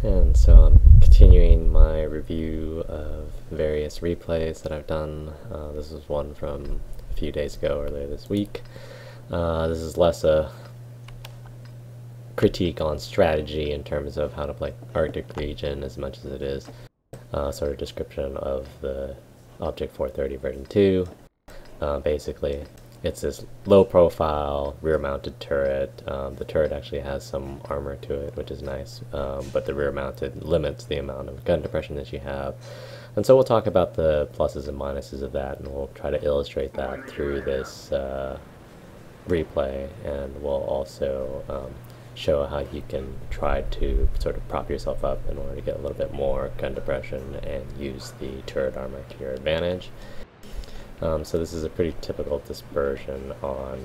And so I'm continuing my review of various replays that I've done. This is one from a few days ago, earlier this week. This is less a critique on strategy in terms of how to play Arctic region as much as it is sort of description of the Object 430 version 2. Basically, it's this low-profile, rear-mounted turret. The turret actually has some armor to it, which is nice, but the rear-mounted limits the amount of gun depression that you have. And so we'll talk about the pluses and minuses of that, and we'll try to illustrate that through this replay, and we'll also show how you can try to sort of prop yourself up in order to get a little bit more gun depression and use the turret armor to your advantage. So this is a pretty typical dispersion on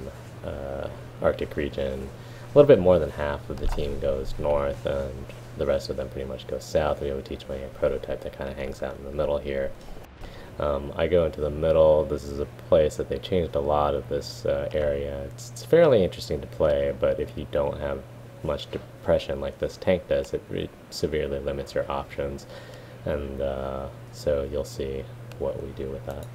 Arctic region. A little bit more than half of the team goes north, and the rest of them pretty much go south. We have a T-28 prototype that kind of hangs out in the middle here. I go into the middle. This is a place that they changed a lot of this area. It's fairly interesting to play, but if you don't have much depression like this tank does, it severely limits your options, and so you'll see what we do with that.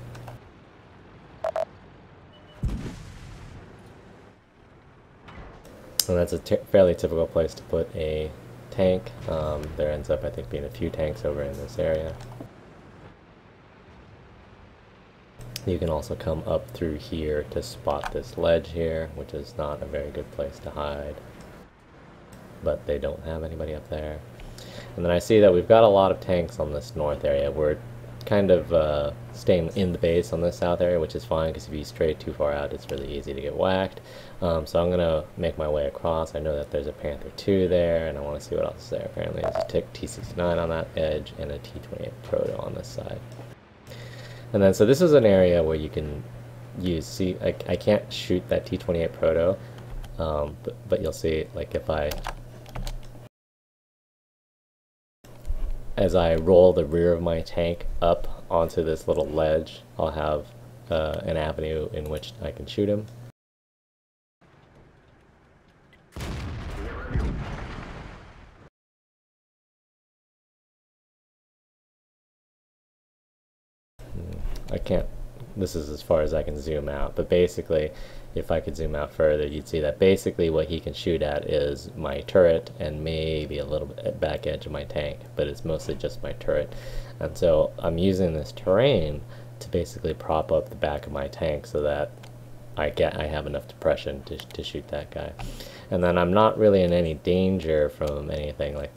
And that's a fairly typical place to put a tank. There ends up, I think, being a few tanks over in this area. You can also come up through here to spot this ledge here, which is not a very good place to hide. But they don't have anybody up there. And then I see that we've got a lot of tanks on this north area. We're kind of staying in the base on this south area, which is fine, because if you stray too far out, it's really easy to get whacked. So I'm going to make my way across. I know that there's a Panther 2 there, and I want to see what else is there. Apparently there's a T-69 on that edge, and a T-28 Proto on this side. And then, so this is an area where you can use, see, I can't shoot that T-28 Proto, but you'll see, like, as I roll the rear of my tank up onto this little ledge, I'll have an avenue in which I can shoot him. I can't, this is as far as I can zoom out, but basically, if I could zoom out further, you'd see that basically what he can shoot at is my turret and maybe a little bit back edge of my tank, but it's mostly just my turret. And so I'm using this terrain to basically prop up the back of my tank so that I have enough depression to shoot that guy. And then I'm not really in any danger from anything. Like,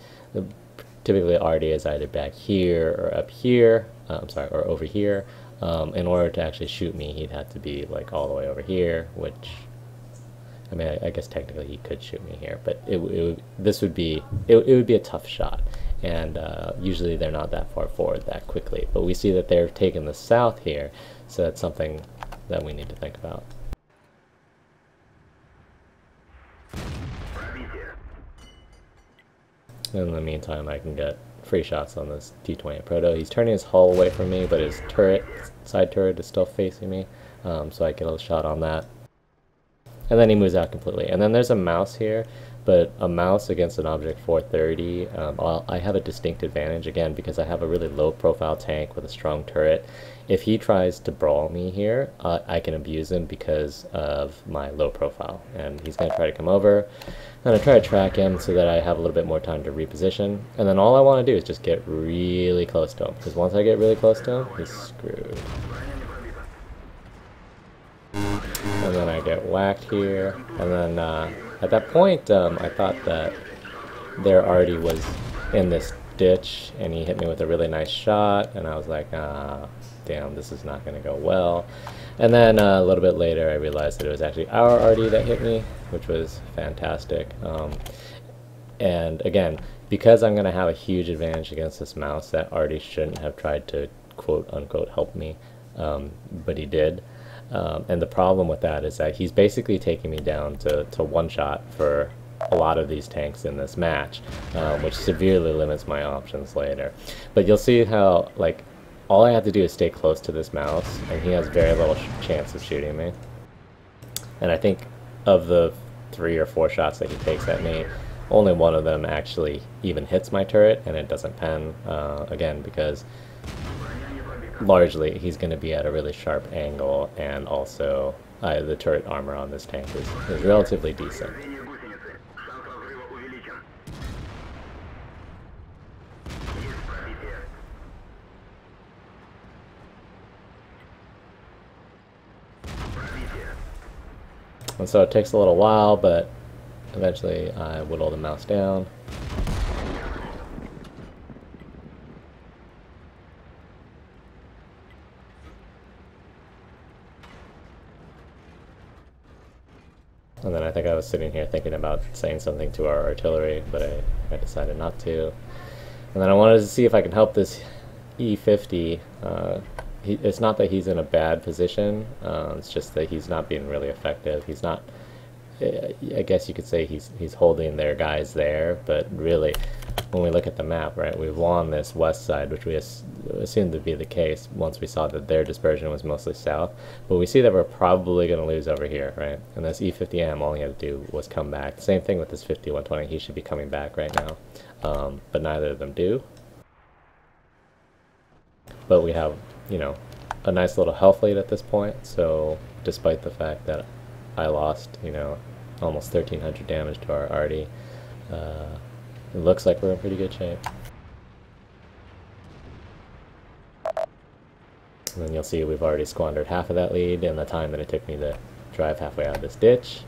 typically Artie is either back here or up here, or over here. In order to actually shoot me, he'd have to be like all the way over here, which, I mean, I guess technically he could shoot me here, but it would be a tough shot, and usually they're not that far forward that quickly. But we see that they're taking the south here, so that's something that we need to think about. In the meantime, I can get free shots on this T-28 Proto. He's turning his hull away from me, but his side turret is still facing me, so I get a shot on that. And then he moves out completely. And then there's a Maus here, but a Maus against an Object 430, I have a distinct advantage, again, because I have a really low-profile tank with a strong turret. If he tries to brawl me here, I can abuse him because of my low profile. And he's going to try to come over. I'm going to try to track him so that I have a little bit more time to reposition. And then all I want to do is just get really close to him, because once I get really close to him, he's screwed. And then I get whacked here. And then at that point, I thought that there already was in this ditch, and he hit me with a really nice shot, and I was like, ah, damn, this is not going to go well. And then a little bit later I realized that it was actually our Artie that hit me, which was fantastic. And again, because I'm going to have a huge advantage against this Maus, that Artie shouldn't have tried to quote unquote help me, but he did. And the problem with that is that he's basically taking me down to one shot for a lot of these tanks in this match, which severely limits my options later. But you'll see how, like, all I have to do is stay close to this Maus, and he has very little chance of shooting me. And I think of the 3 or 4 shots that he takes at me, only one of them actually even hits my turret, and it doesn't pen, again, because largely he's going to be at a really sharp angle, and also the turret armor on this tank is relatively decent. And so it takes a little while, but eventually I whittle the mouse down. And then I think I was sitting here thinking about saying something to our artillery, but I decided not to. And then I wanted to see if I can help this E50. It's not that he's in a bad position, it's just that he's not being really effective. He's not, I guess you could say he's holding their guys there, but really, when we look at the map, right, we've won this west side, which we assumed to be the case once we saw that their dispersion was mostly south, but we see that we're probably going to lose over here, right, and this E50M, all he had to do was come back. Same thing with this 5120, he should be coming back right now, but neither of them do. But we have, you know, a nice little health lead at this point, so despite the fact that I lost, you know, almost 1300 damage to our arty, it looks like we're in pretty good shape. And then you'll see we've already squandered half of that lead in the time that it took me to drive halfway out of this ditch.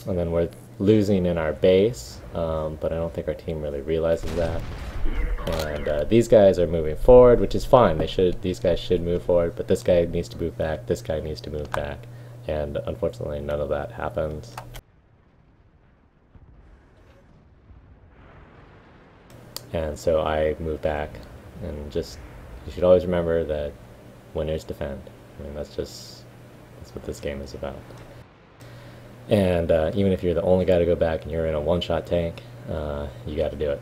And then we're losing in our base, but I don't think our team really realizes that. And these guys are moving forward, which is fine. These guys should move forward, but this guy needs to move back, this guy needs to move back. And unfortunately, none of that happens. And so I move back, and just, you should always remember that winners defend. I mean, that's what this game is about. And even if you're the only guy to go back and you're in a one-shot tank, you got to do it.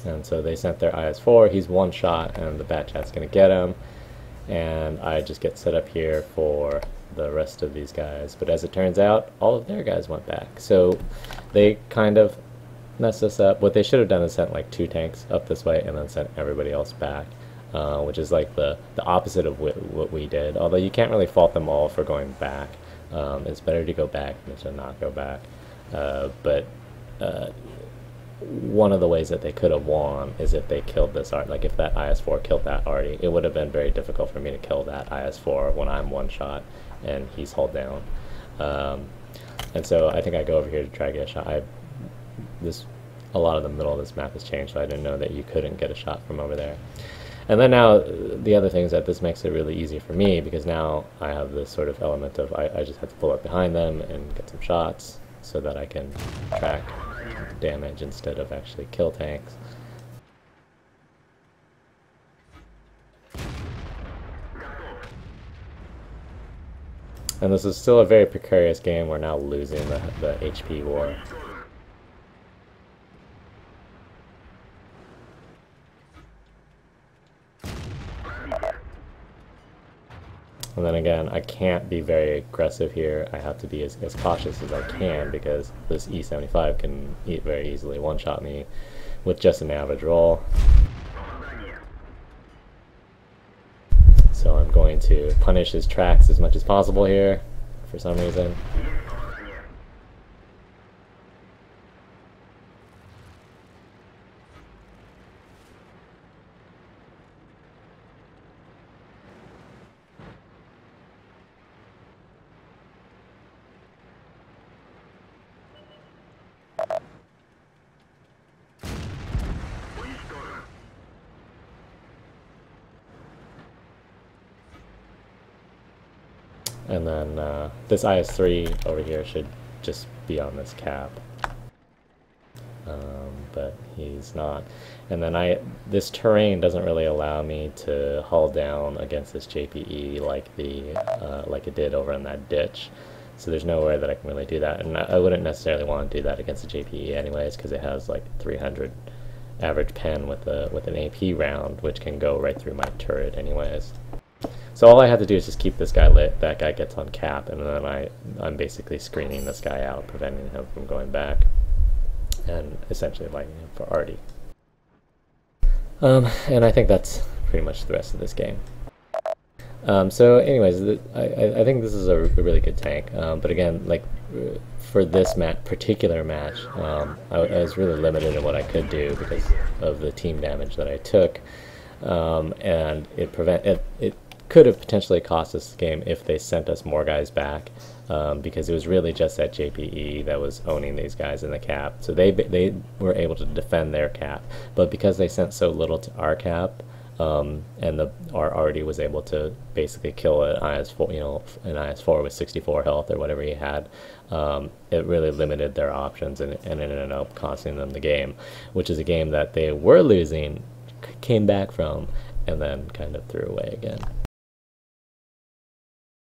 And so they sent their IS-4, he's one shot, and the Batchat's going to get him. And I just get set up here for the rest of these guys. But as it turns out, all of their guys went back. So they kind of messed us up. What they should have done is sent like 2 tanks up this way and then sent everybody else back. Which is like the opposite of what we did. Although you can't really fault them all for going back. It's better to go back than to not go back. But one of the ways that they could have won is if they killed this art. Like if that IS-4 killed that arty, it would have been very difficult for me to kill that IS-4 when I'm one shot and he's hull down. And so I think I go over here to try to get a shot. A lot of the middle of this map has changed, so I didn't know that you couldn't get a shot from over there. And then now, the other thing is that this makes it really easy for me, because now I have this sort of element of I just have to pull up behind them and get some shots so that I can track damage instead of actually kill tanks. And this is still a very precarious game. We're now losing the HP war. And then again, I can't be very aggressive here. I have to be as cautious as I can, because this E75 can very easily one-shot me with just an average roll. So I'm going to punish his tracks as much as possible here, for some reason. And then this IS-3 over here should just be on this cap. But he's not. And then this terrain doesn't really allow me to hull down against this JPE like it did over in that ditch. So there's nowhere that I can really do that. And I wouldn't necessarily want to do that against the JPE anyways, because it has like 300 average pen with an AP round, which can go right through my turret anyways. So all I have to do is just keep this guy lit. That guy gets on cap, and then I'm basically screening this guy out, preventing him from going back, and essentially lighting him for arty. And I think that's pretty much the rest of this game. So anyways, I think this is a really good tank, but again, like for this particular match, I was really limited in what I could do because of the team damage that I took, and it could have potentially cost us the game if they sent us more guys back, because it was really just that JPE that was owning these guys in the cap. So they were able to defend their cap, but because they sent so little to our cap, and our arty was able to basically kill an IS-4, an IS-4 with 64 health or whatever he had, it really limited their options, and it ended up costing them the game, which is a game that they were losing, came back from, and then kind of threw away again.